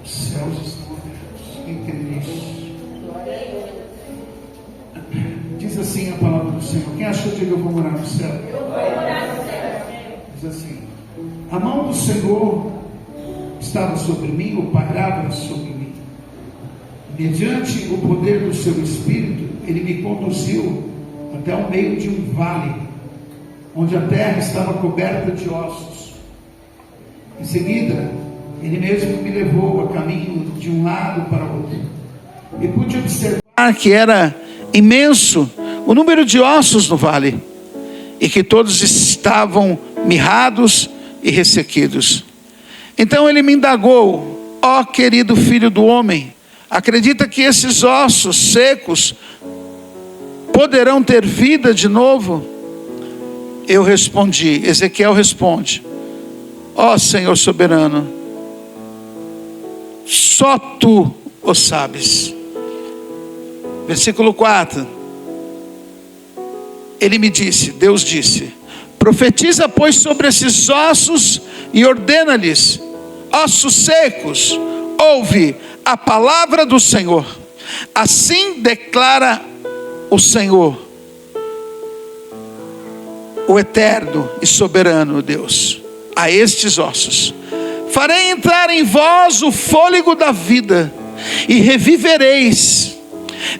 Os céus estão abertos. Quem crê nisso? Diz assim a palavra do Senhor. Quem achou que eu vou morar no céu? Diz assim: a mão do Senhor estava sobre mim, ou pairava sobre mim. Mediante o poder do seu Espírito, Ele me conduziu até o meio de um vale, onde a terra estava coberta de ossos. Em seguida, Ele mesmo me levou a caminho de um lado para o outro, e pude observar que era imenso o número de ossos no vale, e que todos estavam mirrados e ressequidos. Então Ele me indagou: ó querido filho do homem, acredita que esses ossos secos poderão ter vida de novo? Eu respondi, Ezequiel responde: ó Senhor soberano, só tu o sabes. Versículo 4. Ele me disse, Deus disse: profetiza pois sobre esses ossos e ordena-lhes: ossos secos, ouve a palavra do Senhor. Assim declara o Senhor, o eterno e soberano Deus, a estes ossos: farei entrar em vós o fôlego da vida, e revivereis.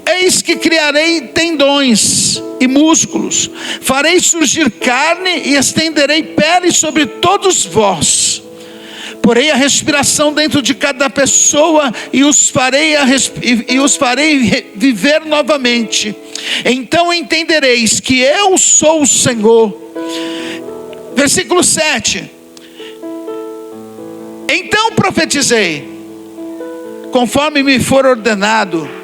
Eis que criarei tendões e músculos, farei surgir carne e estenderei pele sobre todos vós. Porei a respiração dentro de cada pessoa e os farei viver novamente. Então entendereis que eu sou o Senhor. Versículo 7. Então profetizei, conforme me for ordenado.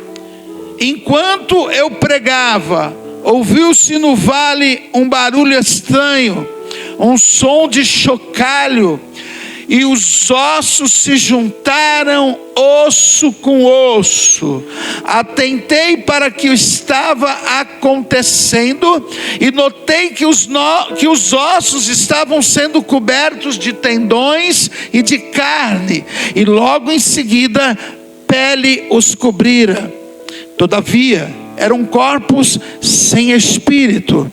Enquanto eu pregava, ouviu-se no vale um barulho estranho, um som de chocalho, e os ossos se juntaram osso com osso. Atentei para o que estava acontecendo e notei que os ossos estavam sendo cobertos de tendões e de carne, e logo em seguida pele os cobrira. Todavia eram corpos sem espírito,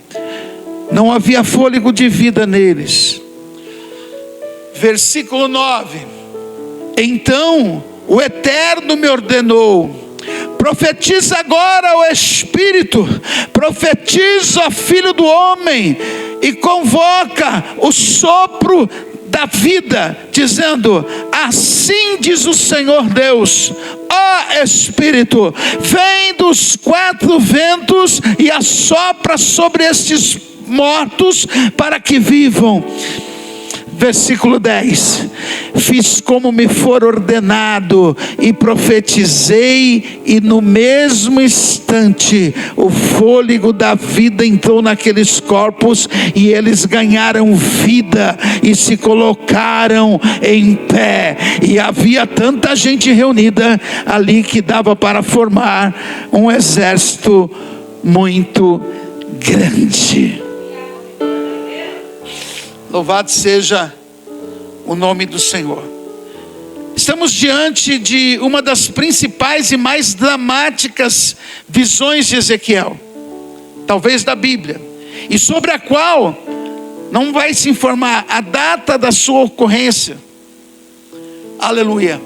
não havia fôlego de vida neles. Versículo 9. Então o Eterno me ordenou: profetiza agora o Espírito, profetiza, filho do homem, e convoca o sopro da vida, dizendo: assim diz o Senhor Deus, ó Espírito, vem dos quatro ventos e assopra sobre estes mortos para que vivam. Versículo 10. Fiz como me for ordenado e profetizei, e no mesmo instante o fôlego da vida entrou naqueles corpos, e eles ganharam vida e se colocaram em pé. E havia tanta gente reunida ali que dava para formar um exército muito grande. Louvado seja o nome do Senhor. Estamos diante de uma das principais e mais dramáticas visões de Ezequiel, talvez da Bíblia, e sobre a qual não vai se informar a data da sua ocorrência. Aleluia.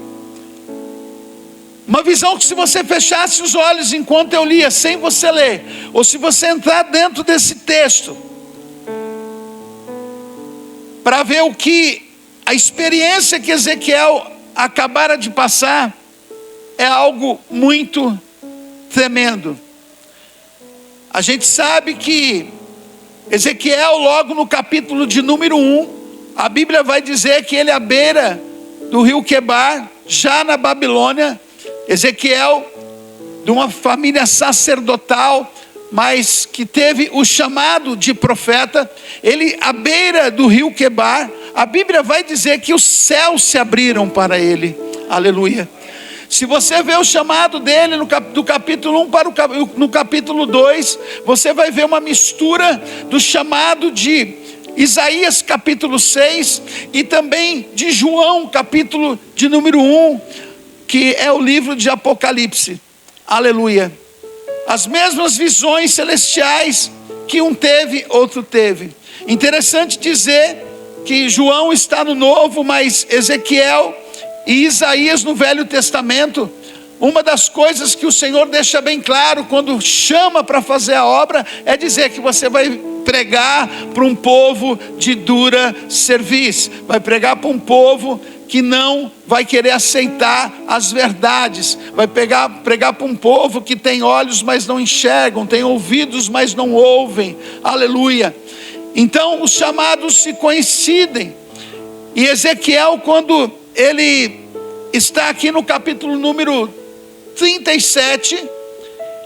Uma visão que, se você fechasse os olhos enquanto eu lia, sem você ler, ou se você entrar dentro desse texto, para ver o que a experiência que Ezequiel acabara de passar, é algo muito tremendo. A gente sabe que Ezequiel, logo no capítulo de número 1, a Bíblia vai dizer que ele, à beira do rio Quebar, já na Babilônia, Ezequiel, de uma família sacerdotal, mas que teve o chamado de profeta, ele à beira do rio Quebar, a Bíblia vai dizer que os céus se abriram para ele. Aleluia. Se você vê o chamado dele do capítulo 1 para no capítulo 2, você vai ver uma mistura do chamado de Isaías capítulo 6 e também de João capítulo de número 1. que é o livro de Apocalipse. Aleluia. As mesmas visões celestiais que um teve, outro teve. Interessante dizer que João está no Novo, mas Ezequiel e Isaías no Velho Testamento. Uma das coisas que o Senhor deixa bem claro quando chama para fazer a obra é dizer que você vai pregar para um povo de dura cerviz, vai pregar para um povo que não vai querer aceitar as verdades, vai pregar para um povo que tem olhos mas não enxergam, tem ouvidos mas não ouvem. Aleluia. Então os chamados se coincidem, e Ezequiel, quando ele está aqui no capítulo número 37,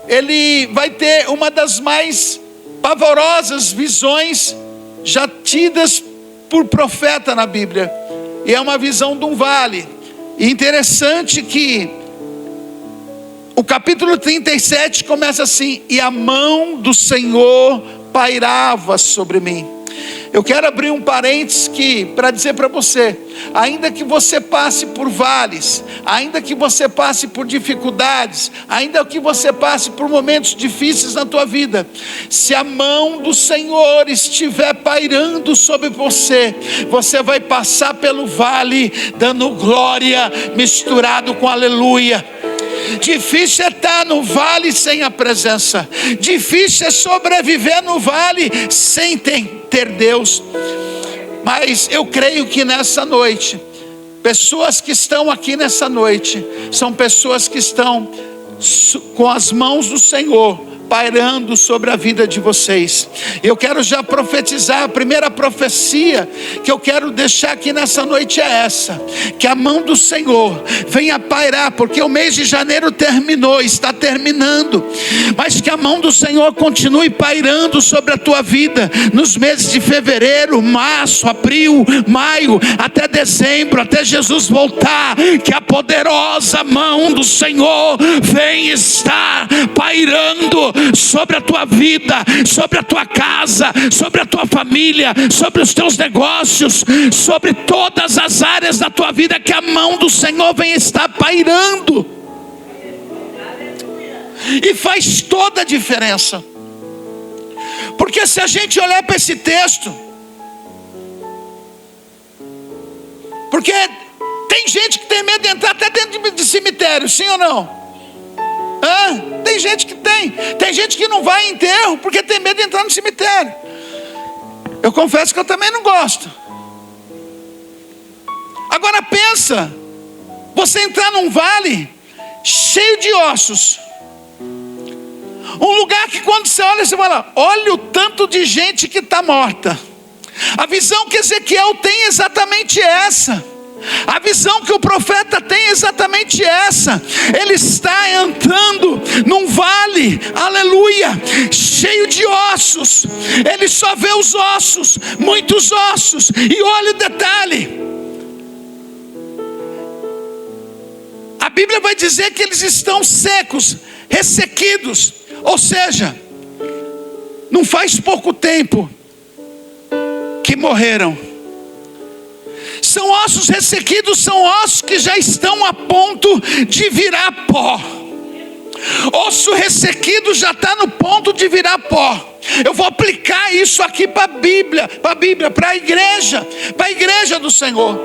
ele vai ter uma das mais pavorosas visões já tidas por profeta na Bíblia, e é uma visão de um vale. E interessante que o capítulo 37 começa assim: e a mão do Senhor pairava sobre mim. Eu quero abrir um parênteses para dizer para você, ainda que você passe por vales, ainda que você passe por dificuldades, ainda que você passe por momentos difíceis na tua vida, se a mão do Senhor estiver pairando sobre você, você vai passar pelo vale dando glória misturado com aleluia. Difícil é estar no vale sem a presença, difícil é sobreviver no vale sem ter Deus. Mas eu creio que nessa noite, pessoas que estão aqui nessa noite, são pessoas que estão com as mãos do Senhor pairando sobre a vida de vocês. Eu quero já profetizar. A primeira profecia que eu quero deixar aqui nessa noite é essa: que a mão do Senhor venha pairar, porque o mês de janeiro terminou, está terminando, mas que a mão do Senhor continue pairando sobre a tua vida nos meses de fevereiro, março, abril, maio, até dezembro, até Jesus voltar. Que a poderosa mão do Senhor venha estar pairando sobre a tua vida, sobre a tua casa, sobre a tua família, sobre os teus negócios, sobre todas as áreas da tua vida. Que a mão do Senhor venha estar pairando. E faz toda a diferença, porque se a gente olhar para esse texto, porque tem gente que tem medo de entrar até dentro de cemitério, sim ou não? Tem gente que tem gente que não vai em enterro porque tem medo de entrar no cemitério. Eu confesso que eu também não gosto. Agora pensa, você entrar num vale cheio de ossos, um lugar que quando você olha, você fala: olha o tanto de gente que está morta. A visão que Ezequiel tem é exatamente essa. A visão que o profeta tem é exatamente essa. Ele está entrando num vale, aleluia, cheio de ossos. Ele só vê os ossos, muitos ossos. E olha o detalhe: a Bíblia vai dizer que eles estão secos, ressequidos. Ou seja, não faz pouco tempo que morreram. São ossos ressequidos, são ossos que já estão a ponto de virar pó. Osso ressequido já está no ponto de virar pó. Eu vou aplicar isso aqui para a Bíblia, para a igreja do Senhor,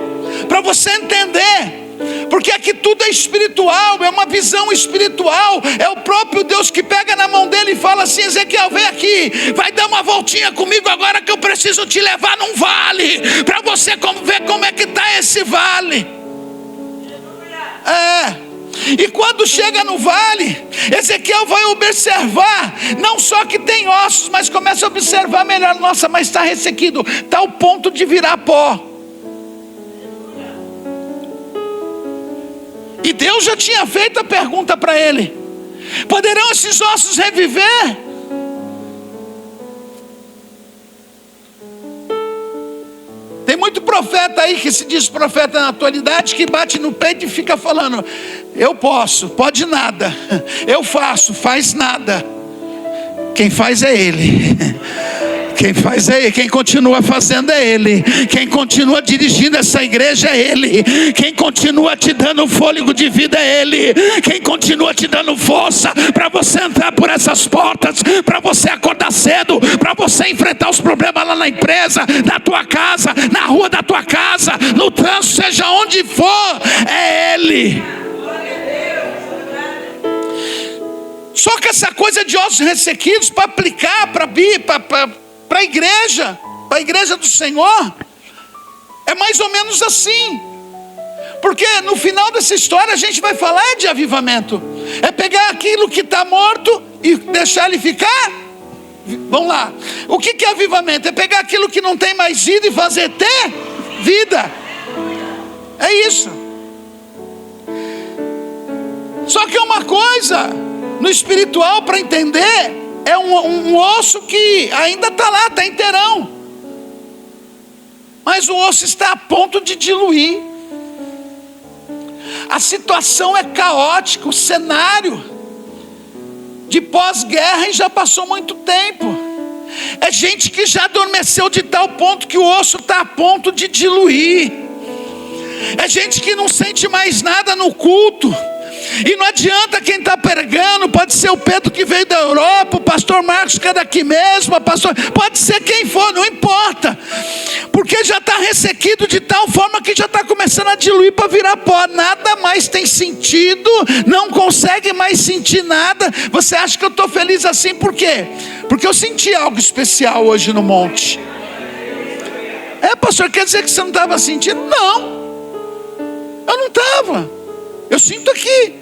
para você entender. Porque aqui tudo é espiritual, é uma visão espiritual. É o próprio Deus que pega na mão dele e fala assim: Ezequiel, vem aqui, vai dar uma voltinha comigo agora, que eu preciso te levar num vale, para você ver como é que está esse vale. E quando chega no vale, Ezequiel vai observar, não só que tem ossos, mas começa a observar melhor. Nossa, mas está ressequido, está ao ponto de virar pó. E Deus já tinha feito a pergunta para ele: poderão esses ossos reviver? Tem muito profeta aí que se diz profeta na atualidade, que bate no peito e fica falando: eu posso, pode nada. Eu faço, faz nada. Quem faz é Ele. Quem faz é Ele, quem continua fazendo é Ele, quem continua dirigindo essa igreja é Ele, quem continua te dando fôlego de vida é Ele, quem continua te dando força para você entrar por essas portas, para você acordar cedo, para você enfrentar os problemas lá na empresa, na tua casa, na rua da tua casa, no trânsito, seja onde for, é Ele. Só que essa coisa de ossos ressequidos, para aplicar para a igreja do Senhor, é mais ou menos assim. Porque no final dessa história a gente vai falar de avivamento. É pegar aquilo que está morto e deixar ele ficar. Vamos lá. O que é avivamento? É pegar aquilo que não tem mais vida e fazer ter vida. É isso. Só que é uma coisa no espiritual, para entender, é um osso que ainda está lá, está inteirão, mas o osso está a ponto de diluir. A situação é caótica, o cenário de pós-guerra, e já passou muito tempo. É gente que já adormeceu de tal ponto que o osso está a ponto de diluir. É gente que não sente mais nada no culto. E não adianta quem está pregando, pode ser o Pedro que veio da Europa, o pastor Marcos que é daqui mesmo, pode ser quem for, não importa, porque já está ressequido de tal forma que já está começando a diluir para virar pó, nada mais tem sentido, não consegue mais sentir nada. Você acha que eu estou feliz assim, por quê? Porque eu senti algo especial hoje no monte. Pastor, quer dizer que você não estava sentindo? Não, eu não estava. Eu sinto aqui,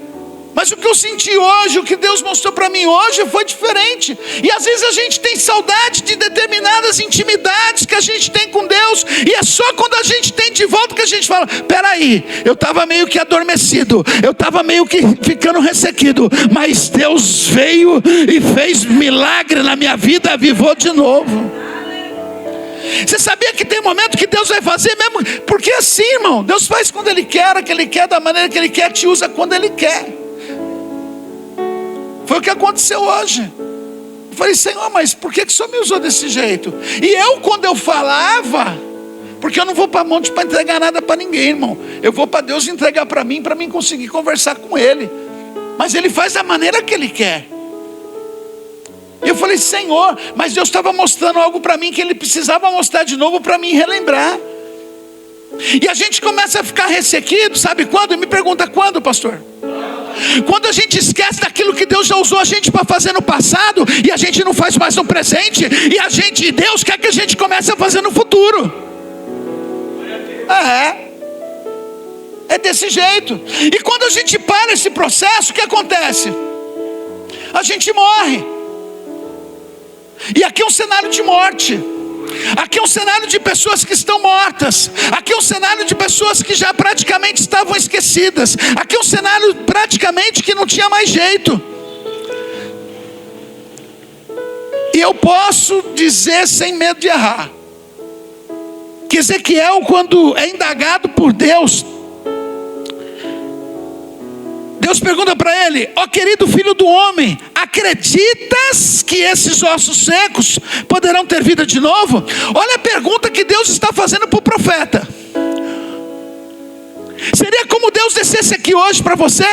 mas o que eu senti hoje, o que Deus mostrou para mim hoje foi diferente. E às vezes a gente tem saudade de determinadas intimidades que a gente tem com Deus, e é só quando a gente tem de volta que a gente fala: peraí, eu estava meio que adormecido, eu estava meio que ficando ressequido, mas Deus veio e fez milagre na minha vida, avivou de novo. Você sabia que tem momento que Deus vai fazer mesmo? Porque assim, irmão, Deus faz quando Ele quer, que Ele quer, da maneira que Ele quer, te usa quando Ele quer. Foi o que aconteceu hoje. Eu falei: Senhor, mas por que o Senhor me usou desse jeito? E eu, quando eu falava, porque eu não vou para monte para entregar nada para ninguém, irmão, eu vou para Deus entregar para mim conseguir conversar com Ele. Mas Ele faz da maneira que Ele quer. E eu falei: Senhor, mas Deus estava mostrando algo para mim que Ele precisava mostrar de novo para mim relembrar. E a gente começa a ficar ressequido, sabe quando? Me pergunta quando, pastor? Quando a gente esquece daquilo que Deus já usou a gente para fazer no passado, e a gente não faz mais no presente, e Deus quer que a gente comece a fazer no futuro. É desse jeito. E quando a gente para esse processo, o que acontece? A gente morre. E aqui é um cenário de morte. Aqui é um cenário de pessoas que estão mortas. Aqui é um cenário de pessoas que já praticamente estavam esquecidas. Aqui é um cenário praticamente que não tinha mais jeito. E eu posso dizer sem medo de errar, que Ezequiel, quando é indagado por Deus, Deus pergunta para ele: ó querido filho do homem, acreditas que esses ossos secos poderão ter vida de novo? Olha a pergunta que Deus está fazendo para o profeta. Seria como Deus descesse aqui hoje para você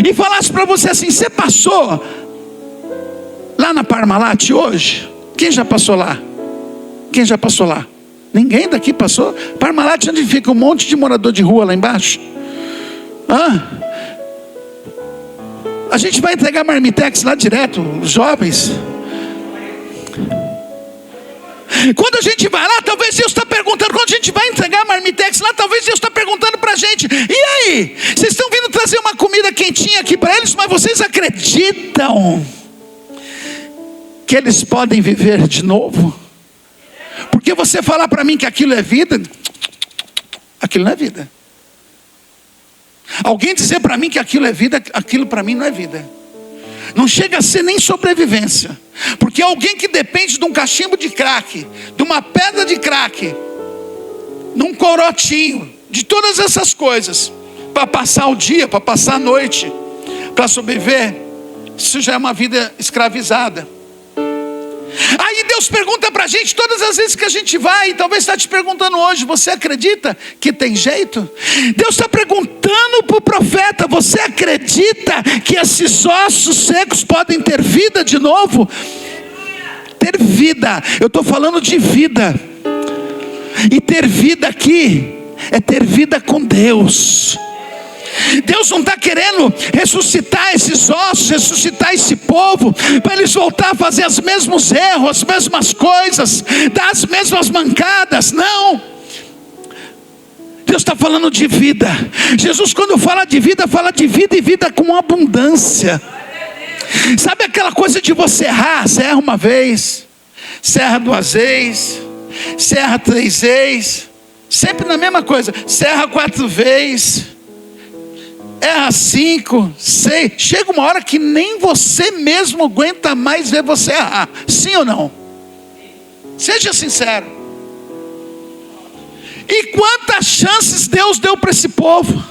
e falasse para você assim: você passou lá na Parmalat hoje? Quem já passou lá? Quem já passou lá? Ninguém daqui passou? Parmalat, onde fica um monte de morador de rua lá embaixo? A gente vai entregar marmitex lá direto, os jovens. Quando a gente vai lá, talvez Deus está perguntando, quando a gente vai entregar marmitex lá, talvez Deus está perguntando para a gente: e aí, vocês estão vindo trazer uma comida quentinha aqui para eles, mas vocês acreditam que eles podem viver de novo? Porque você falar para mim que aquilo é vida, aquilo não é vida. Alguém dizer para mim que aquilo é vida, aquilo para mim não é vida. Não chega a ser nem sobrevivência. Porque alguém que depende de um cachimbo de crack, de uma pedra de crack, de um corotinho, de todas essas coisas, para passar o dia, para passar a noite, para sobreviver, isso já é uma vida escravizada. Aí Deus Deus pergunta para a gente todas as vezes que a gente vai, e talvez está te perguntando hoje: você acredita que tem jeito? Deus está perguntando para o profeta: você acredita que esses ossos secos podem ter vida de novo? Ter vida, eu estou falando de vida. E ter vida aqui é ter vida com Deus. Deus não está querendo ressuscitar esses ossos, ressuscitar esse povo, para eles voltar a fazer os mesmos erros, as mesmas coisas, dar as mesmas mancadas. Não. Deus está falando de vida. Jesus, quando fala de vida e vida com abundância. Sabe aquela coisa de você errar? Você erra uma vez, você erra 2 vezes, você erra 3 vezes, sempre na mesma coisa. Você erra 4 vezes, erra 5, 6. Chega uma hora que nem você mesmo aguenta mais ver você errar. Sim ou não? Seja sincero. E quantas chances Deus deu para esse povo?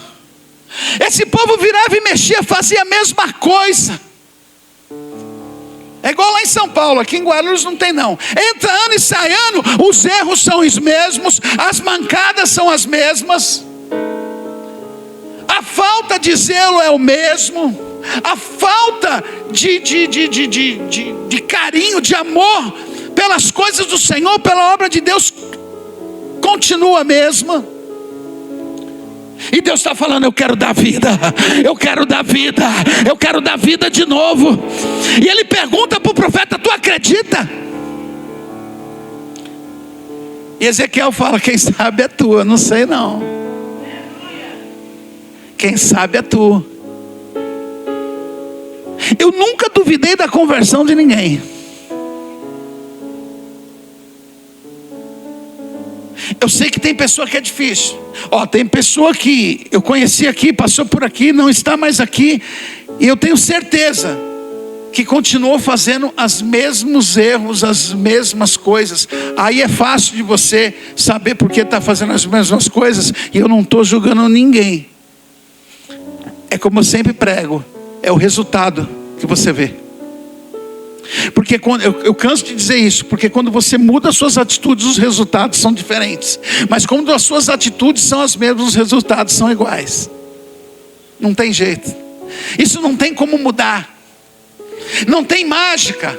Esse povo virava e mexia, fazia a mesma coisa. É igual lá em São Paulo, aqui em Guarulhos não tem não. Entra ano e sai ano, os erros são os mesmos, as mancadas são as mesmas, a falta de zelo é o mesmo, a falta de carinho, de amor pelas coisas do Senhor, pela obra de Deus, continua a mesma. E Deus está falando: eu quero dar vida, eu quero dar vida, eu quero dar vida de novo. E Ele pergunta para o profeta: tu acredita? E Ezequiel fala: quem sabe é tu, eu não sei não. Quem sabe é tu. Eu nunca duvidei da conversão de ninguém. Eu sei que tem pessoa que é difícil. Tem pessoa que eu conheci aqui, passou por aqui, não está mais aqui, e eu tenho certeza que continuou fazendo os mesmos erros, as mesmas coisas. Aí é fácil de você saber por que está fazendo as mesmas coisas. E eu não estou julgando ninguém. É como eu sempre prego, é o resultado que você vê. Porque quando, eu canso de dizer isso, porque quando você muda as suas atitudes, os resultados são diferentes. Mas quando as suas atitudes são as mesmas, os resultados são iguais. Não tem jeito. Isso não tem como mudar. Não tem mágica.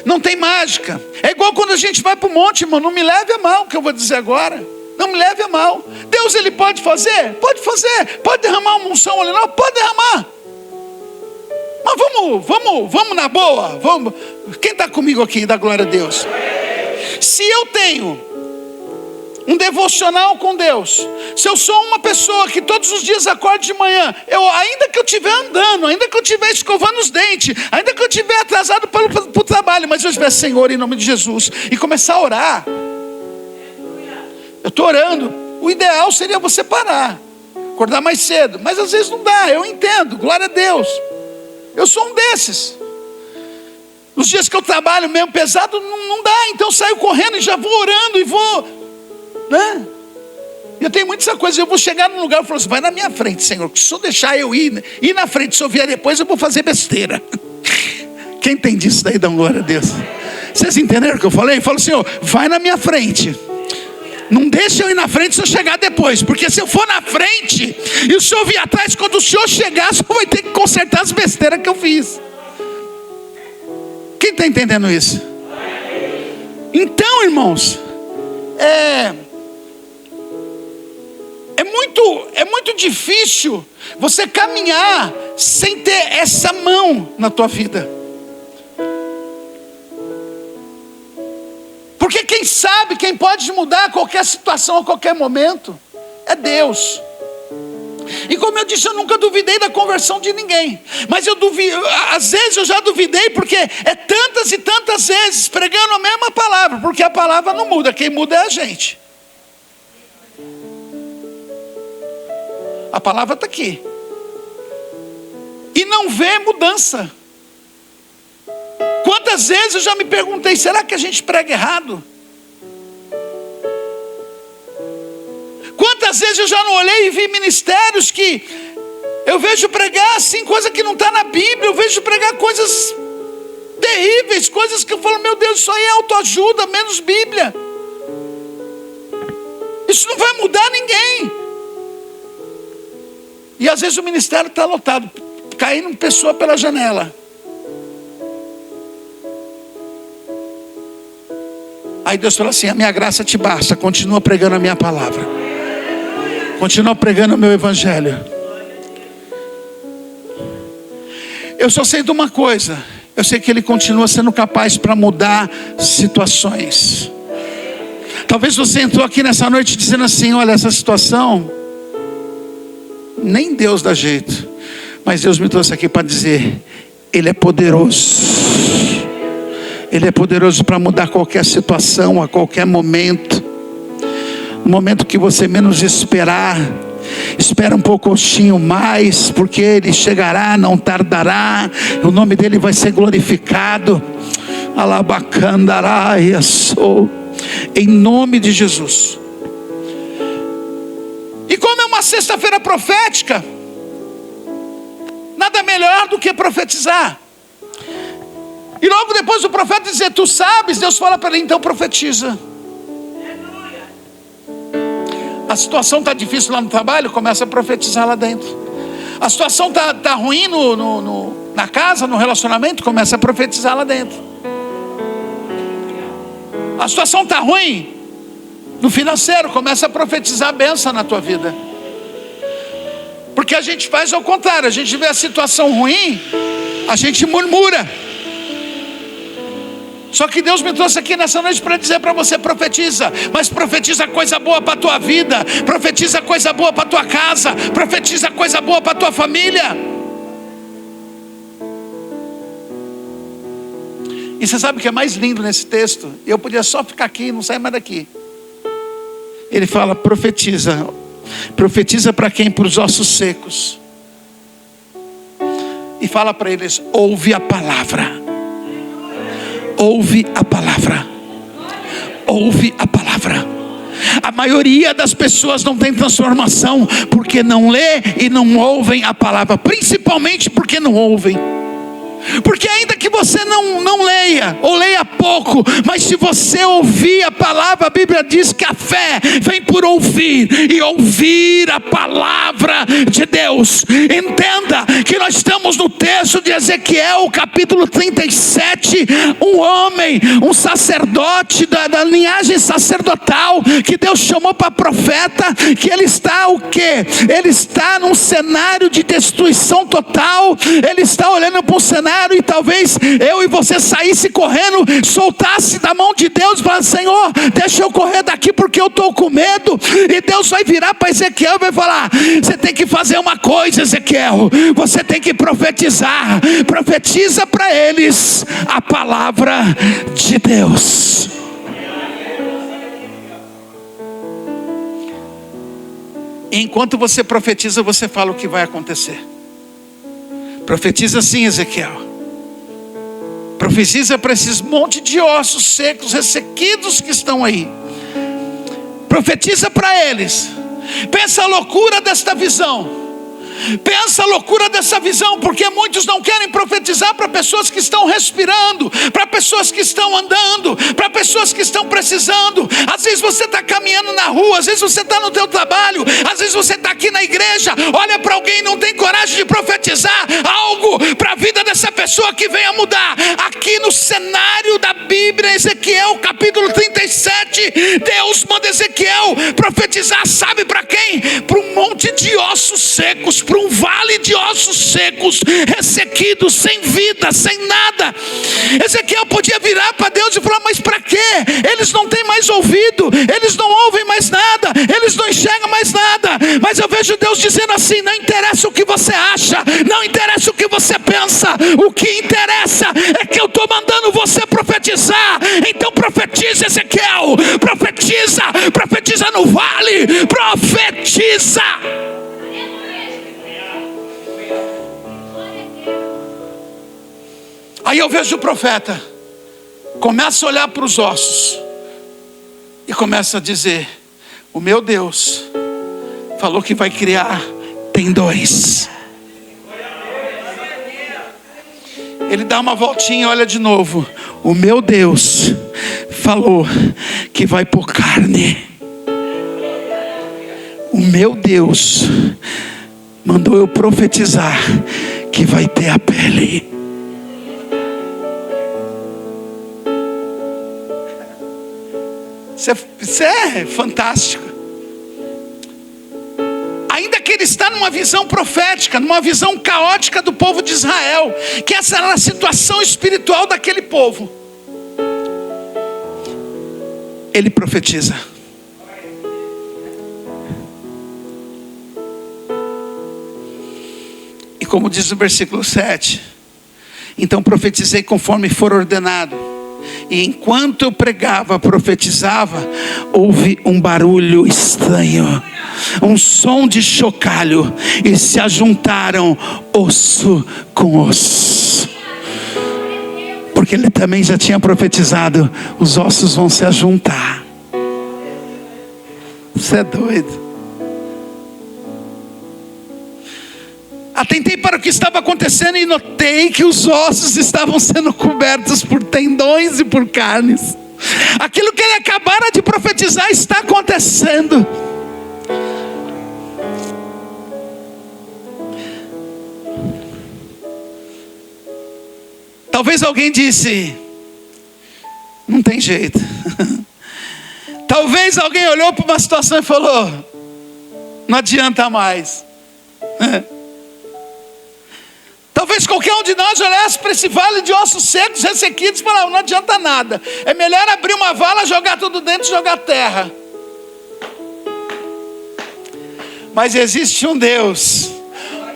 Não tem mágica. É igual quando a gente vai para o monte, irmão. Não me leve a mal o que eu vou dizer agora. Não me leve a mal. Deus, Ele pode fazer? Pode fazer. Pode derramar uma unção ali? Não, pode derramar. Mas vamos na boa. Vamos. Quem está comigo aqui? Dá glória a Deus. Se eu tenho um devocional com Deus, se eu sou uma pessoa que todos os dias acordo de manhã, ainda que eu estiver andando, ainda que eu estiver escovando os dentes, ainda que eu estiver atrasado para o trabalho, mas eu estiver: Senhor, em nome de Jesus, e começar a orar. Eu estou orando. O ideal seria você parar, acordar mais cedo, mas às vezes não dá. Eu entendo, glória a Deus. Eu sou um desses. Nos dias que eu trabalho mesmo pesado, não dá. Então eu saio correndo e já vou orando e vou, né? Eu tenho muito essa coisa. Eu vou chegar num lugar e falo assim: vai na minha frente, Senhor, que se eu deixar eu ir na frente, se eu vier depois, eu vou fazer besteira. Quem entende isso daí, dá glória a Deus. Vocês entenderam o que eu falei? Eu falo: Senhor, vai na minha frente. Não deixa eu ir na frente se eu chegar depois. Porque se eu for na frente e o Senhor vir atrás, quando o Senhor chegar, o Senhor vai ter que consertar as besteiras que eu fiz. Quem está entendendo isso? Então, irmãos, é muito difícil você caminhar sem ter essa mão na tua vida. Porque quem sabe, quem pode mudar qualquer situação a qualquer momento, é Deus. E como eu disse, eu nunca duvidei da conversão de ninguém. Mas às vezes eu já duvidei, porque é tantas e tantas vezes pregando a mesma palavra. Porque a palavra não muda, quem muda é a gente. A palavra está aqui. E não vê mudança. Quantas vezes eu já me perguntei: será que a gente prega errado? Quantas vezes eu já não olhei e vi ministérios que eu vejo pregar assim, coisa que não está na Bíblia. Eu vejo pregar coisas terríveis, coisas que eu falo, meu Deus, isso aí é autoajuda, menos Bíblia. Isso não vai mudar ninguém. E às vezes o ministério está lotado, caindo pessoa pela janela. Aí Deus fala assim: a minha graça te basta, continua pregando a minha palavra, continua pregando o meu evangelho. Eu só sei de uma coisa, eu sei que Ele continua sendo capaz para mudar situações. Talvez você entrou aqui nessa noite dizendo assim: olha, essa situação, nem Deus dá jeito. Mas Deus me trouxe aqui para dizer: Ele é poderoso. Ele é poderoso para mudar qualquer situação, a qualquer momento. No momento que você menos esperar, espera um pouquinho mais, porque Ele chegará, não tardará. O nome dEle vai ser glorificado. Alabacandará, sou. Em nome de Jesus. E como é uma sexta-feira profética, nada melhor do que profetizar. E logo depois do profeta dizer: tu sabes, Deus fala para ele: então profetiza. A situação está difícil lá no trabalho, começa a profetizar lá dentro. A situação está ruim na casa, no relacionamento, começa a profetizar lá dentro. A situação está ruim no financeiro, começa a profetizar a bênção na tua vida. Porque a gente faz ao contrário, a gente vê a situação ruim, a gente murmura. Só que Deus me trouxe aqui nessa noite para dizer para você: profetiza, mas profetiza coisa boa para a tua vida, profetiza coisa boa para a tua casa, profetiza coisa boa para a tua família. E você sabe o que é mais lindo nesse texto? Eu podia só ficar aqui e não sair mais daqui. Ele fala: profetiza. Profetiza para quem? Para os ossos secos. E fala para eles: ouve a palavra. Ouve a palavra. Ouve a palavra. A maioria das pessoas não tem transformação porque não lê e não ouvem a palavra. Principalmente porque não ouvem. Porque ainda que você não leia, ou leia pouco, mas se você ouvir a palavra, a Bíblia diz que a fé vem por ouvir, e ouvir a palavra de Deus. Entenda que nós estamos no texto de Ezequiel, capítulo 37. Um homem, um sacerdote da linhagem sacerdotal, que Deus chamou para profeta, que ele está o quê? Ele está num cenário de destruição total. Ele está olhando para um cenário, e talvez eu e você saísse correndo, soltasse da mão de Deus, falando: Senhor, deixa eu correr daqui porque eu estou com medo. E Deus vai virar para Ezequiel e vai falar: você tem que fazer uma coisa, Ezequiel, você tem que profetizar. Profetiza para eles a palavra de Deus. Enquanto você profetiza, você fala o que vai acontecer. Profetiza sim, Ezequiel. Profetiza para esses monte de ossos secos, ressequidos que estão aí. Profetiza para eles. Pensa a loucura desta visão. Pensa a loucura dessa visão, porque muitos não querem profetizar para pessoas que estão respirando, para pessoas que estão andando, para pessoas que estão precisando. Às vezes você está caminhando na rua, às vezes você está no teu trabalho, às vezes você está aqui na igreja, olha para alguém e não tem coragem de profetizar algo para a vida dessa pessoa que venha mudar. Aqui no cenário da Bíblia, Ezequiel capítulo 37, Deus manda Ezequiel profetizar, sabe para quem? Para um monte de ossos secos, para um vale de ossos secos, ressequidos, sem vida, sem nada. Ezequiel podia virar para Deus e falar: mas para quê? Eles não têm mais ouvido, eles não ouvem mais nada, eles não enxergam mais nada. Mas eu vejo Deus dizendo assim: não interessa o que você acha, não interessa o que você pensa, o que interessa é que eu estou mandando você profetizar. Então profetiza, Ezequiel, profetiza no vale, profetiza. Aí eu vejo o profeta, começa a olhar para os ossos e começa a dizer: o meu Deus falou que vai criar tendões. Ele dá uma voltinha e olha de novo. O meu Deus falou que vai pôr carne. O meu Deus mandou eu profetizar que vai ter a pele. Isso é fantástico. Ainda que ele está numa visão profética, numa visão caótica do povo de Israel, que essa era a situação espiritual daquele povo, ele profetiza. E como diz o versículo 7, então profetizei conforme for ordenado. E enquanto eu pregava, profetizava, houve um barulho estranho, um som de chocalho, e se ajuntaram osso com osso. Porque ele também já tinha profetizado: os ossos vão se ajuntar. Você é doido. Atentei para o que estava acontecendo e notei que os ossos estavam sendo cobertos por tendões e por carnes. Aquilo que ele acabara de profetizar está acontecendo. Talvez alguém disse: não tem jeito. Talvez alguém olhou para uma situação e falou: não adianta mais. Talvez qualquer um de nós olhasse para esse vale de ossos secos, ressequidos, e falasse: não adianta nada. É melhor abrir uma vala, jogar tudo dentro e jogar terra. Mas existe um Deus.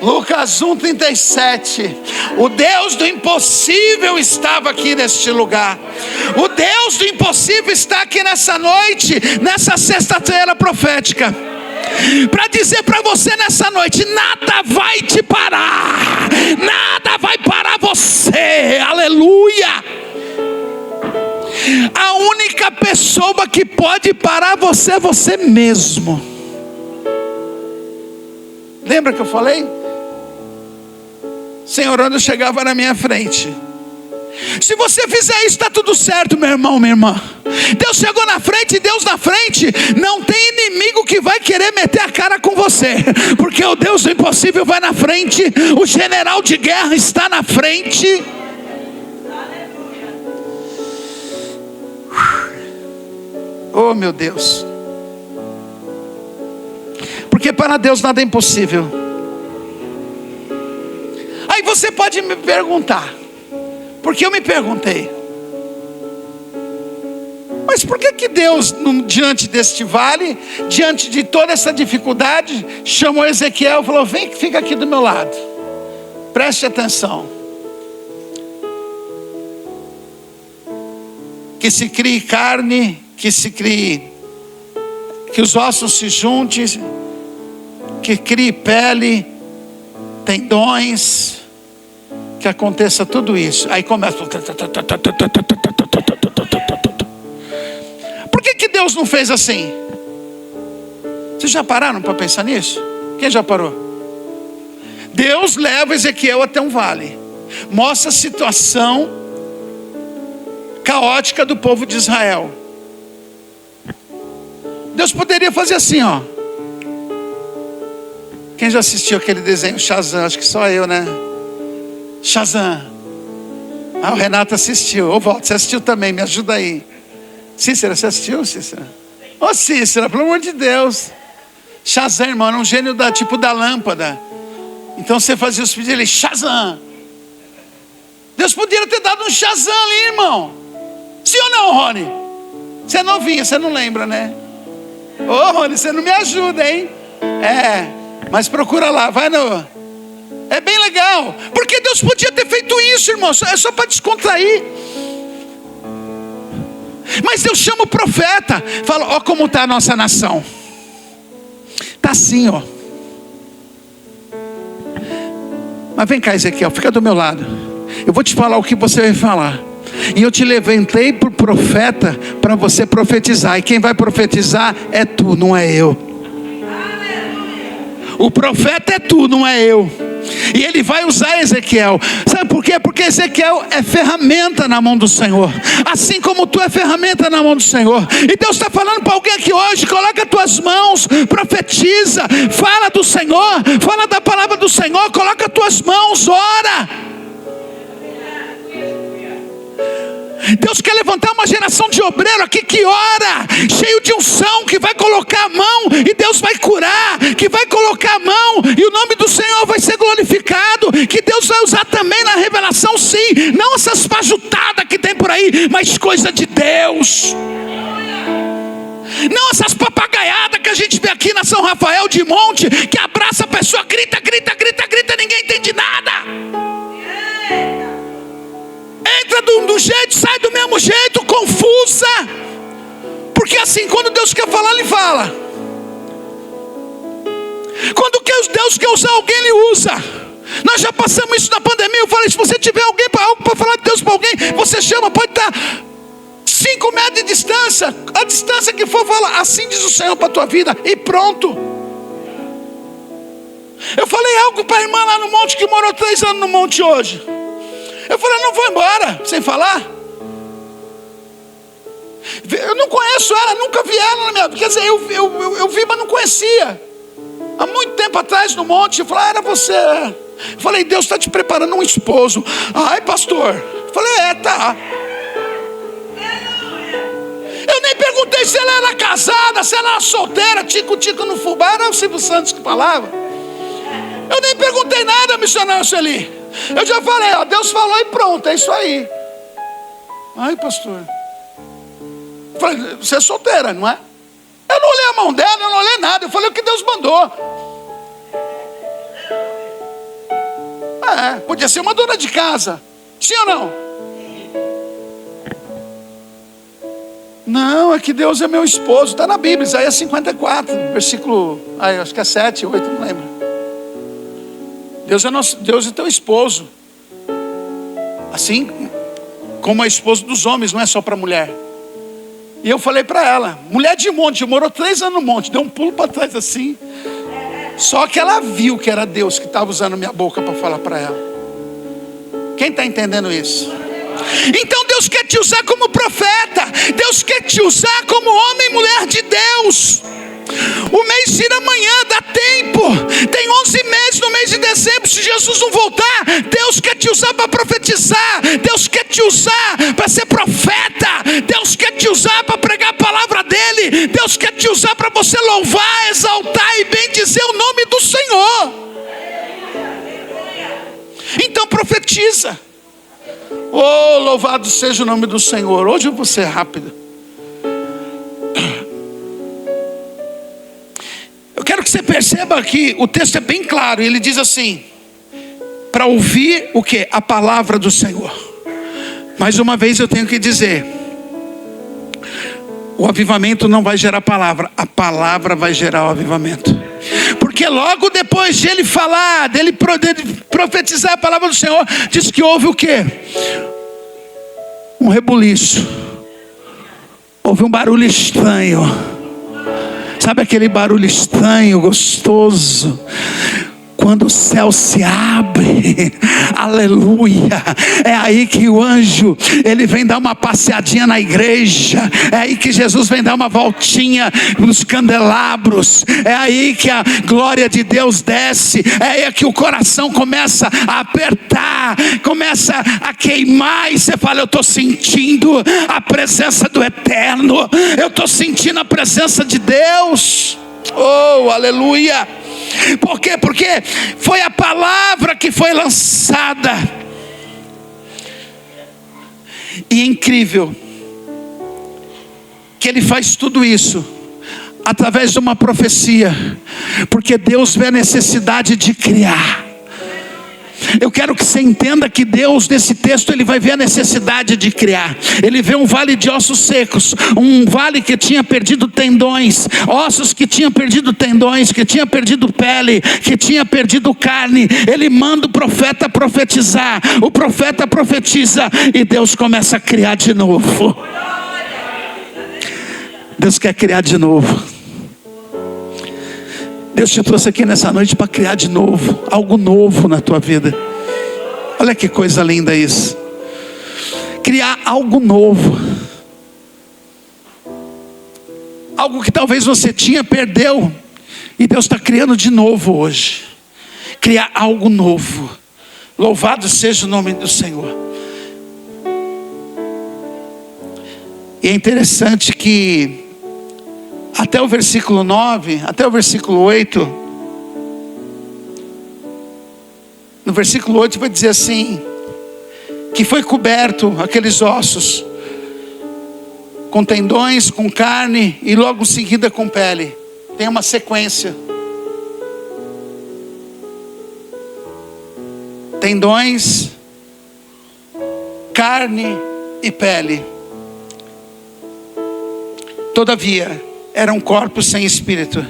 Lucas 1:37. O Deus do impossível estava aqui neste lugar. O Deus do impossível está aqui nessa noite, nessa sexta-feira profética, para dizer para você nessa noite: nada vai te parar, nada vai parar você. Aleluia. A única pessoa que pode parar você é você mesmo. Lembra que eu falei? Senhor, onde eu chegava na minha frente. Se você fizer isso, está tudo certo, meu irmão, minha irmã. Deus chegou na frente, Deus na frente. Não tem inimigo que vai querer meter a cara com você, porque o Deus do impossível vai na frente. O general de guerra está na frente. Oh, meu Deus. Porque para Deus nada é impossível. Aí você pode me perguntar, porque eu me perguntei: mas por que Deus, diante deste vale, diante de toda essa dificuldade, chamou Ezequiel e falou: vem que fica aqui do meu lado, preste atenção, que se crie carne, que os ossos se juntem, que crie pele, tendões, que aconteça tudo isso. Aí começa. Por que Deus não fez assim? Vocês já pararam para pensar nisso? Quem já parou? Deus leva Ezequiel até um vale, mostra a situação caótica do povo de Israel. Deus poderia fazer assim, ó. Quem já assistiu aquele desenho Shazam? Acho que só eu, né? Shazam. O Renato assistiu. Ô, Walter, você assistiu também, me ajuda aí. Cícera, você assistiu, Cícera? Ô, Cícera, pelo amor de Deus. Shazam, irmão, era um gênio tipo da lâmpada. Então você fazia os pedidos ali, Shazam. Deus poderia ter dado um Shazam ali, irmão. Sim ou não, Rony? Você é novinho, você não lembra, né? Ô, Rony, você não me ajuda, hein? Mas procura lá, vai no... É bem legal, porque Deus podia ter feito isso, irmão. É só para descontrair. Mas Deus chama o profeta, fala: ó como está a nossa nação. Está assim, ó. Mas vem cá, Ezequiel, fica do meu lado. Eu vou te falar o que você vai falar. E eu te levantei por profeta para você profetizar. E quem vai profetizar é tu, não é eu. O profeta é tu, não é eu. E ele vai usar Ezequiel. Sabe por quê? Porque Ezequiel é ferramenta na mão do Senhor, assim como tu é ferramenta na mão do Senhor. E Deus está falando para alguém aqui hoje: coloca as tuas mãos, profetiza, fala do Senhor, fala da palavra do Senhor, coloca as tuas mãos, ora. Deus quer levantar uma geração de obreiro aqui que ora, cheio de unção, que vai colocar a mão e Deus vai curar, que vai colocar a mão e o nome do Senhor vai ser glorificado, que Deus vai usar também na revelação, sim, não essas pajutadas que tem por aí, mas coisa de Deus. Não essas papagaiadas que a gente vê aqui na São Rafael de Monte, que abraça a pessoa, grita, grita, grita, grita, ninguém entende nada. Entra do jeito, sai do mesmo jeito, confusa. Porque assim, quando Deus quer falar, Ele fala. Quando Deus quer usar alguém, Ele usa. Nós já passamos isso na pandemia. Eu falei: se você tiver alguém para falar de Deus para alguém, você chama, pode estar 5 metros de distância, a distância que for, fala: assim diz o Senhor para a tua vida, e pronto. Eu falei algo para a irmã lá no monte, que morou 3 anos no monte hoje. Eu falei: não vou embora sem falar. Eu não conheço ela, nunca vi ela na minha vida. Quer dizer, eu vi, mas não conhecia. Há muito tempo atrás no monte, eu falei: era você. Eu falei: Deus está te preparando um esposo. Ai, pastor. Eu falei: tá. Eu nem perguntei se ela era casada, se ela era solteira. Tico-tico no fubá, era o Silvio Santos que falava. Eu nem perguntei nada, missionário Sueli. Eu já falei: Deus falou e pronto, é isso aí. Ai, pastor. Eu falei: você é solteira, não é? Eu não olhei a mão dela, eu não olhei nada. Eu falei o que Deus mandou. Podia ser uma dona de casa. Sim ou não? Não, é que Deus é meu esposo. Está na Bíblia, Isaías 54, versículo, acho que é 7, 8, não lembro. Deus é nosso, Deus é teu esposo. Assim como é esposo dos homens, não é só para mulher. E eu falei para ela: mulher de monte, morou 3 anos no monte, deu um pulo para trás assim. Só que ela viu que era Deus que estava usando minha boca para falar para ela. Quem está entendendo isso? Então Deus quer te usar como profeta. Deus quer te usar como homem e mulher de Deus. O mês vira amanhã, dá tempo. Tem 11 meses no mês de dezembro. Se Jesus não voltar, Deus quer te usar para profetizar. Deus quer te usar para ser profeta. Deus quer te usar para pregar a palavra dele. Deus quer te usar para você louvar, exaltar e bendizer o nome do Senhor. Então profetiza. Oh, louvado seja o nome do Senhor. Hoje eu vou ser rápido. Eu quero que você perceba que o texto é bem claro. Ele diz assim: para ouvir o quê? A palavra do Senhor. Mais uma vez eu tenho que dizer: o avivamento não vai gerar palavra, a palavra vai gerar o avivamento. Porque logo depois de ele falar, dele profetizar a palavra do Senhor, diz que houve o quê? Um rebuliço. Houve um barulho estranho. Sabe aquele barulho estranho, gostoso? Quando o céu se abre, aleluia, é aí que o anjo, ele vem dar uma passeadinha na igreja, é aí que Jesus vem dar uma voltinha nos candelabros, é aí que a glória de Deus desce, é aí que o coração começa a apertar, começa a queimar, e você fala: eu estou sentindo a presença do Eterno, eu estou sentindo a presença de Deus. Oh, aleluia. Por quê? Porque foi a palavra que foi lançada. E é incrível que ele faz tudo isso através de uma profecia, porque Deus vê a necessidade de criar. Eu quero que você entenda que Deus, nesse texto, ele vai ver a necessidade de criar. Ele vê um vale de ossos secos, um vale que tinha perdido tendões, ossos que tinham perdido tendões, que tinha perdido pele, que tinha perdido carne. Ele manda o profeta profetizar, o profeta profetiza e Deus começa a criar de novo. Deus quer criar de novo. Deus te trouxe aqui nessa noite para criar de novo, algo novo na tua vida. Olha que coisa linda isso. Criar algo novo. Algo que talvez você tinha, perdeu. E Deus está criando de novo hoje. Criar algo novo. Louvado seja o nome do Senhor. E é interessante que até o versículo 9, até o versículo 8, no versículo 8 vai dizer assim, que foi coberto aqueles ossos, com tendões, com carne, e logo em seguida com pele. Tem uma sequência. Tendões, carne e pele. Todavia, eram corpos sem espírito,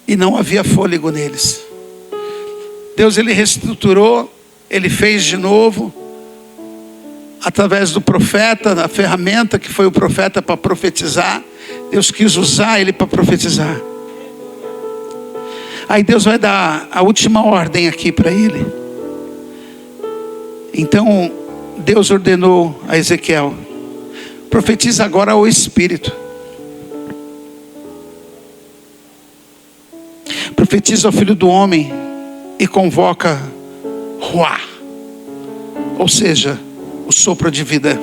e não havia fôlego neles. Deus, Ele reestruturou, Ele fez de novo, através do profeta, da ferramenta que foi o profeta para profetizar. Deus quis usar ele para profetizar. Aí Deus vai dar a última ordem aqui para ele. Então Deus ordenou a Ezequiel: profetiza agora ao Espírito. Profetiza ao Filho do Homem e convoca Ruá, ou seja, o sopro de vida,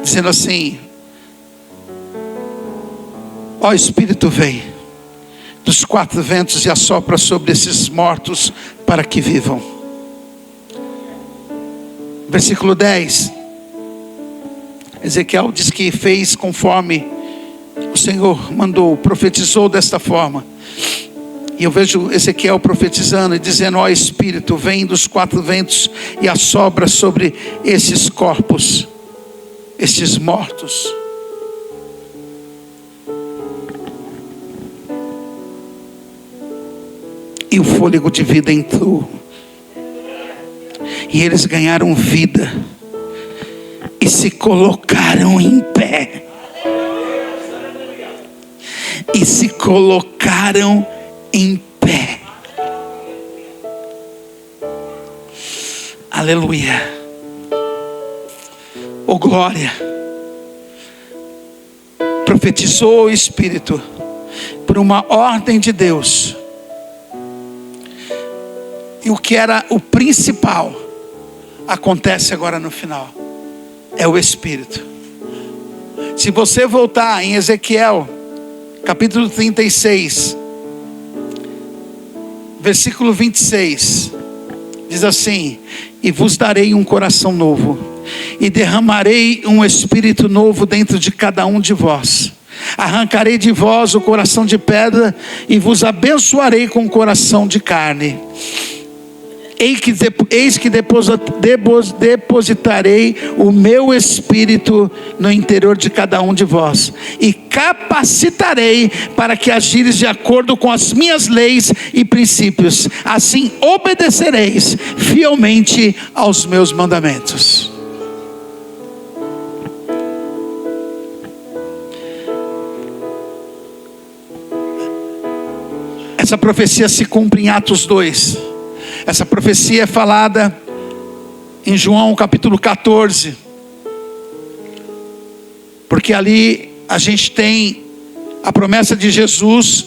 dizendo assim: ó Espírito, vem dos quatro ventos e assopra sobre esses mortos para que vivam. Versículo 10, Ezequiel diz que fez conforme o Senhor mandou, profetizou desta forma. E eu vejo Ezequiel profetizando e dizendo: ó Espírito, vem dos quatro ventos e assopra sobre esses corpos, esses mortos. E o fôlego de vida entrou, e eles ganharam vida e se colocaram em pé. E se colocaram em pé. Aleluia. Oh glória. Profetizou o Espírito por uma ordem de Deus. E o que era o principal acontece agora no final. É o Espírito. Se você voltar em Ezequiel capítulo 36, versículo 26, diz assim: e vos darei um coração novo, e derramarei um espírito novo dentro de cada um de vós. Arrancarei de vós o coração de pedra, e vos abençoarei com o coração de carne. Eis que depositarei o meu espírito no interior de cada um de vós, e capacitarei para que agires de acordo com as minhas leis e princípios. Assim obedecereis fielmente aos meus mandamentos. Essa profecia se cumpre em Atos 2. Essa profecia é falada em João capítulo 14. Porque ali a gente tem a promessa de Jesus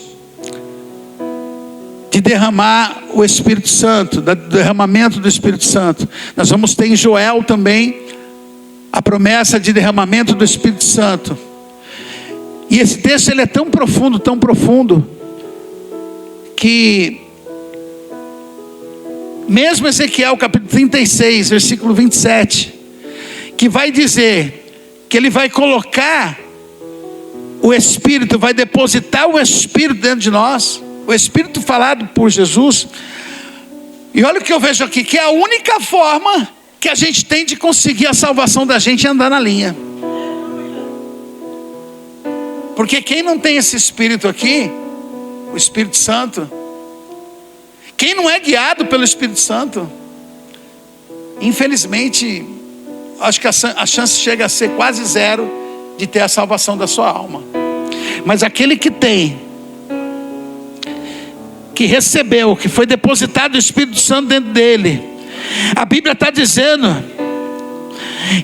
de derramar o Espírito Santo, do derramamento do Espírito Santo. Nós vamos ter em Joel também a promessa de derramamento do Espírito Santo. E esse texto ele é tão profundo, que mesmo Ezequiel capítulo 36, versículo 27, que vai dizer que ele vai colocar o Espírito, vai depositar o Espírito dentro de nós, o Espírito falado por Jesus. E olha o que eu vejo aqui, que é a única forma que a gente tem de conseguir a salvação da gente é andar na linha. Porque quem não tem esse Espírito aqui, o Espírito Santo, quem não é guiado pelo Espírito Santo, infelizmente, acho que a chance chega a ser quase zero de ter a salvação da sua alma. Mas aquele que tem, que recebeu, que foi depositado o Espírito Santo dentro dele, a Bíblia está dizendo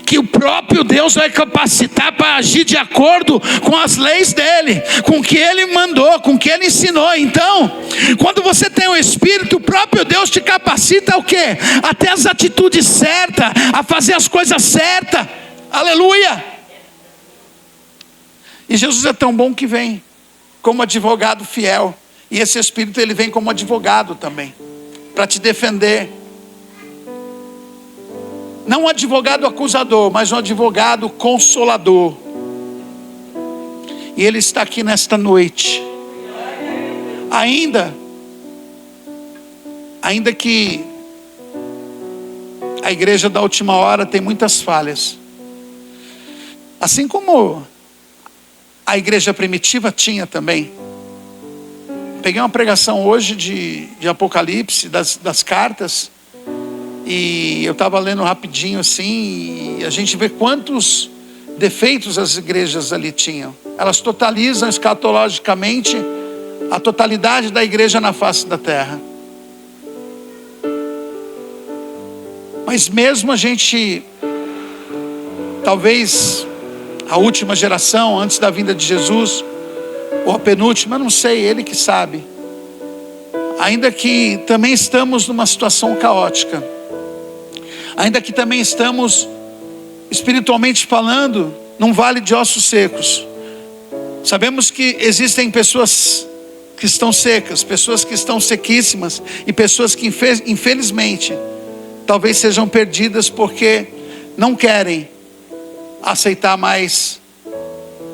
que o próprio Deus vai capacitar para agir de acordo com as leis dele, com o que ele mandou, com o que ele ensinou. Então, quando você tem o Espírito, o próprio Deus te capacita a o quê? A ter as atitudes certas, a fazer as coisas certas. Aleluia! E Jesus é tão bom que vem como advogado fiel. E esse Espírito, ele vem como advogado também, para te defender. Não um advogado acusador, mas um advogado consolador. E ele está aqui nesta noite. Ainda que a igreja da última hora tem muitas falhas, assim como a igreja primitiva tinha também. Peguei uma pregação hoje de Apocalipse, das cartas, e eu estava lendo rapidinho assim, e a gente vê quantos defeitos as igrejas ali tinham. Elas totalizam escatologicamente a totalidade da igreja na face da terra. Mas mesmo a gente, talvez a última geração, antes da vinda de Jesus, ou a penúltima, não sei, ele que sabe. Ainda que também estamos numa situação caótica, ainda que também estamos, espiritualmente falando, num vale de ossos secos. Sabemos que existem pessoas que estão secas, pessoas que estão sequíssimas, e pessoas que infelizmente talvez sejam perdidas porque não querem aceitar mais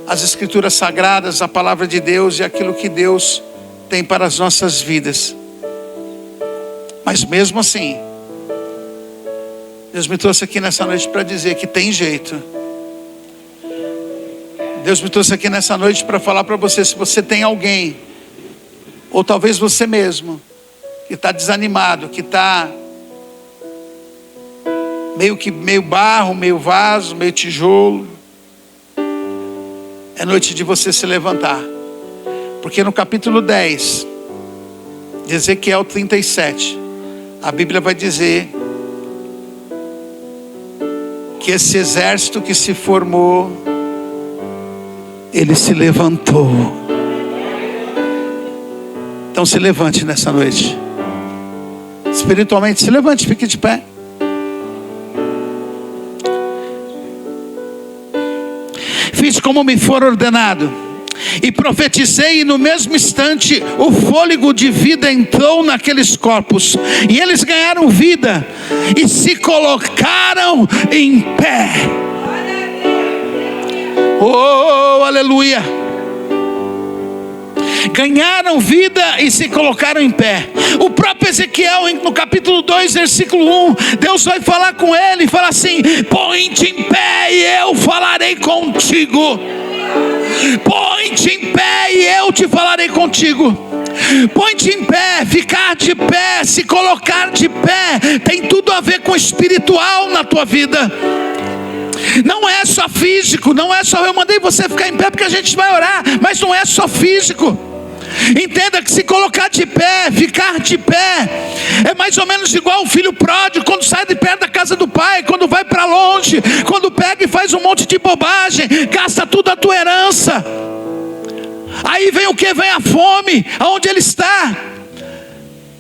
as Escrituras Sagradas, a Palavra de Deus e aquilo que Deus tem para as nossas vidas. Mas mesmo assim, Deus me trouxe aqui nessa noite para dizer que tem jeito. Deus me trouxe aqui nessa noite para falar para você, se você tem alguém, ou talvez você mesmo, que está desanimado, que está meio barro, meio vaso, meio tijolo, é noite de você se levantar. Porque no capítulo 10 de Ezequiel 37, a Bíblia vai dizer que esse exército que se formou, ele se levantou. Então se levante nessa noite. Espiritualmente, se levante, fique de pé. Fiz como me for ordenado, e profetizei, e no mesmo instante o fôlego de vida entrou naqueles corpos, e eles ganharam vida e se colocaram em pé. Oh, aleluia! Ganharam vida e se colocaram em pé. O próprio Ezequiel, no capítulo 2, versículo 1, Deus vai falar com ele e fala assim: põe-te em pé e eu falarei contigo. Põe-te em pé e eu te falarei contigo. Põe-te em pé, ficar de pé, se colocar de pé, tem tudo a ver com o espiritual na tua vida. Não é só físico, não é só eu mandei você ficar em pé porque a gente vai orar, mas não é só físico. Entenda que se colocar de pé, ficar de pé, é mais ou menos igual o filho pródigo quando sai de perto da casa do pai, quando vai para longe, quando pega e faz um monte de bobagem, gasta tudo a tua herança. Aí vem o que? Vem a fome, aonde ele está.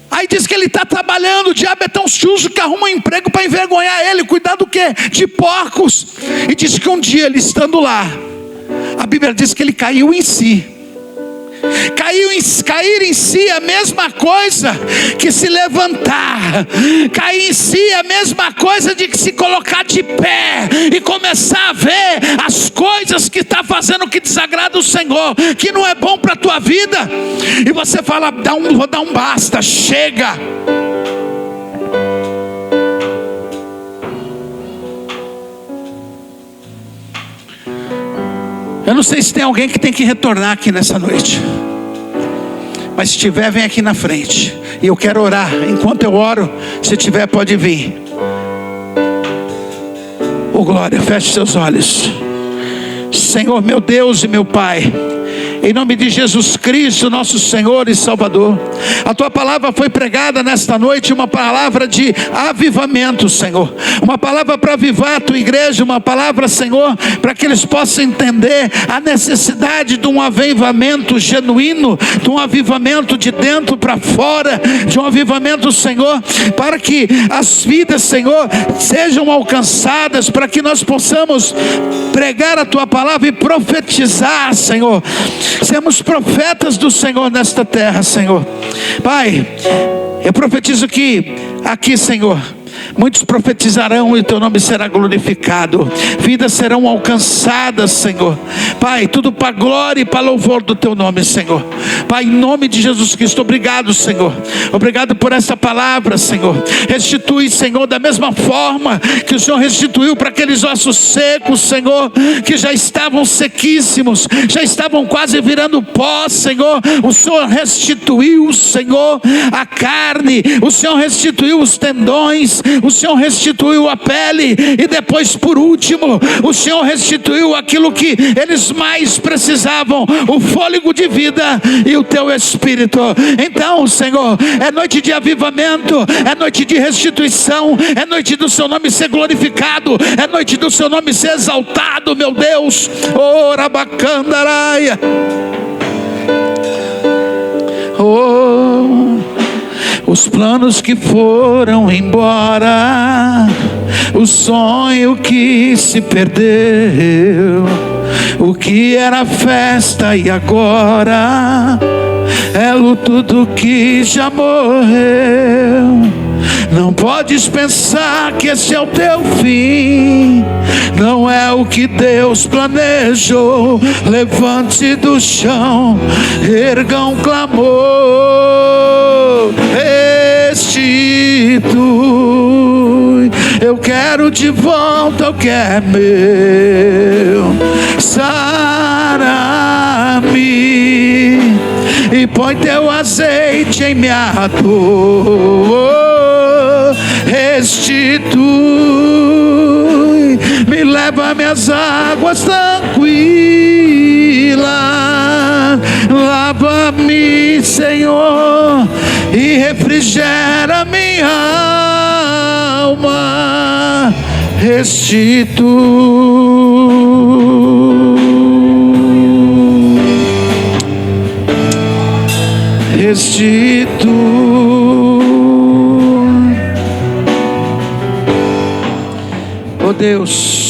Aí diz que ele está trabalhando, o diabo é tão sujo que arruma um emprego para envergonhar ele, cuidar do quê? De porcos. E diz que um dia ele estando lá, a Bíblia diz que ele caiu em si. Cair em si é a mesma coisa que se levantar. Cair em si é a mesma coisa de que se colocar de pé e começar a ver as coisas que está fazendo que desagrada o Senhor, que não é bom para a tua vida, e você fala: vou dar um basta, chega. Eu não sei se tem alguém que tem que retornar aqui nessa noite, mas se tiver, vem aqui na frente, e eu quero orar. Enquanto eu oro, se tiver, pode vir. Oh glória, feche seus olhos. Senhor, meu Deus e meu Pai, em nome de Jesus Cristo, nosso Senhor e Salvador, a Tua palavra foi pregada nesta noite, uma palavra de avivamento, Senhor, uma palavra para avivar a Tua igreja, uma palavra, Senhor, para que eles possam entender a necessidade de um avivamento genuíno, de um avivamento de dentro para fora, de um avivamento, Senhor, para que as vidas, Senhor, sejam alcançadas, para que nós possamos pregar a Tua palavra e profetizar, Senhor. Sermos profetas do Senhor nesta terra, Senhor. Pai, eu profetizo que aqui, Senhor, muitos profetizarão e o Teu nome será glorificado, vidas serão alcançadas, Senhor. Pai, tudo para a glória e para louvor do Teu nome, Senhor. Pai, em nome de Jesus Cristo, obrigado, Senhor. Obrigado por essa palavra, Senhor. Restitui, Senhor, da mesma forma que o Senhor restituiu para aqueles ossos secos, Senhor, que já estavam sequíssimos, já estavam quase virando pó, Senhor. O Senhor restituiu, Senhor, a carne, o Senhor restituiu os tendões, o Senhor restituiu a pele, e depois, por último, o Senhor restituiu aquilo que eles mais precisavam, o fôlego de vida e o Teu Espírito. Então, Senhor, é noite de avivamento, é noite de restituição, é noite do Seu nome ser glorificado, é noite do Seu nome ser exaltado, meu Deus. Oh, Rabacandaraia. Oh, os planos que foram embora, o sonho que se perdeu, o que era festa e agora é luto do que já morreu. Não podes pensar que esse é o teu fim, não é o que Deus planejou. Levante do chão, erga um clamor, restitui. Eu quero de volta o que é meu. Sara-me e põe Teu azeite em minha dor. Restitui, me leva a minhas águas tranquilas, lava-me, Senhor, e refrigera minha alma. Restitui, restitui. Oh Deus,